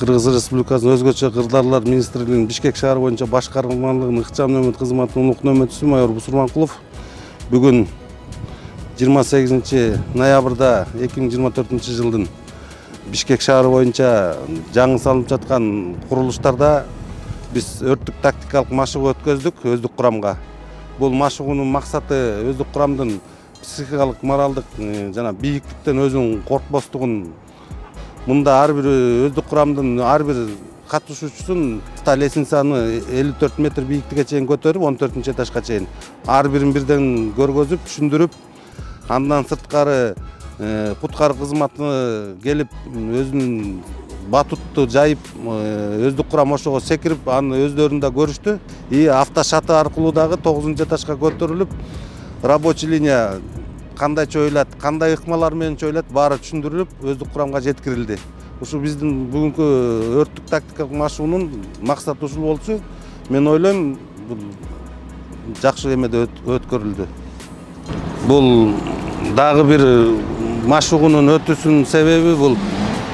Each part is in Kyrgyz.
Кыргыз Республикасынын өзгөчө кырдаалдар министрлигинин Бишкек шаары боюнча башкармалыгынын ыкчам нөмөт кызматынын улук нөмөтчүсү майор Бусурманкулов бүгүн 28 ноябрда 2024 жылдын Бишкек шаары боюнча жаңы салынып жаткан курулуштарда биз өрттүк тактикалык машыгуу өткөздүк өздүк курамга. Бул машыгуунун максаты өздүк курамдын психикалык, моралдык жана бийиктиктен өзүнүн коркпостугун. Мында ар бир өздүк курамдын ар бир катышуучусун лестницаны 54 метр бийиктикке чейин көтөрүп 14 этажга чейин ар бирин бирден көргөзүп, түшүндүрүп, андан сырткары куткаруу кызматы келип өзүнүн батутту жайып өздүк курам ошого секирип аны өздөрүн да көрүштү. И автошаты аркылуу дагы 9 этажга көтөрүлүп рабочий линия кандай чоюлат, кандай ыкмалар менен чоюлат баары түшүндүрүлүп өздүк курамга жеткирилди. Ушу биздин бүгүнкү өрттүк тактикалык машыгуунун максаты ушул болчу. Мен ойлойм бул жакшы эмеде өткөрүлдү. Бул дагы бир машыгуунун өтүүсүнүн себеби бул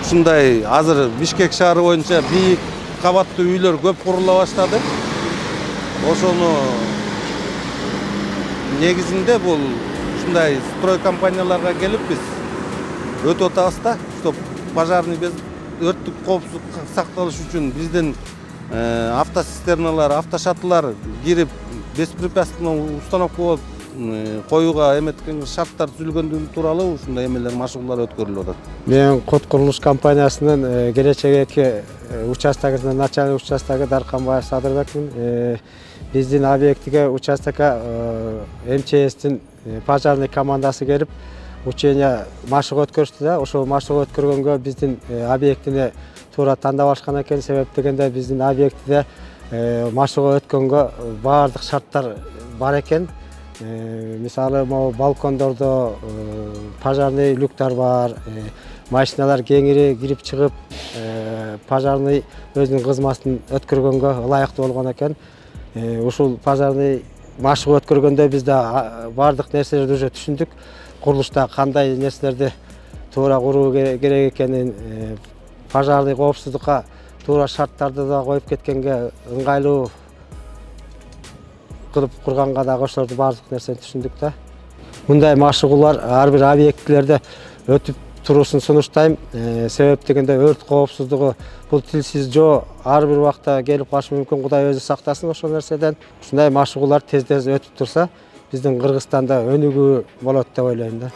ушундай азыр Бишкек шаары боюнча бийик кабаттуу үйлөр көп курула баштады. Ошону негизинде бул ушундай строй компанияларга келип биз өтүп атабыз да, чтоб пожарный без өрттүк коопсуздук сакталыш үчүн биздин автоцистерналар, автошаттылар кирип беспрепятственно установка болуп коюуга эметкен шарттар түзүлгөндүгү тууралуу ушундай эмелер машыгуулар өткөрүлүп атат. Мен Кот курулуш компаниясынын келечек участогунун начальник участогу Дарканбаев Садырбекмин. Биздин объектиге участокко МЧСтин пожарный командасы келип учение машыгуу өткөрүштү да. Ошол машыгуу өткөргөнгө биздин объектине туура тандап алышкан экен. Себеп дегенде биздин объектиде машыгуу өткөнгө баардык шарттар бар экен. Мисалы могу балкондордо пожарный люктар бар, машиналар кеңири кирип чыгып, пожарный өзүнүн кызматын өткөргөнгө ылайыктуу болгон экен. Ушул пожарный машыгуу өткөргөндө биз да баардык нерселерди уже түшүндүк. Курулушта кандай нерселерди туура куруу керек экенин, пожарный коопсуздукка туура шарттарды да коюп кеткенге ыңгайлуу кылып курганга дагы ошолорду баардык нерсени түшүндүк да. Мындай машыгуулар ар бир объектилерде өтүп туруусун сунуштайм. Себеп дегенде өрт коопсуздугу бул тилсиз жоо ар бир убакта келип калышы мүмкүн. Кудай өзү сактасын ошол нерседен. Ушундай машыгуулар тез өтүп турса, биздин Кыргызстанда өнүгүү болот деп ойлойм да.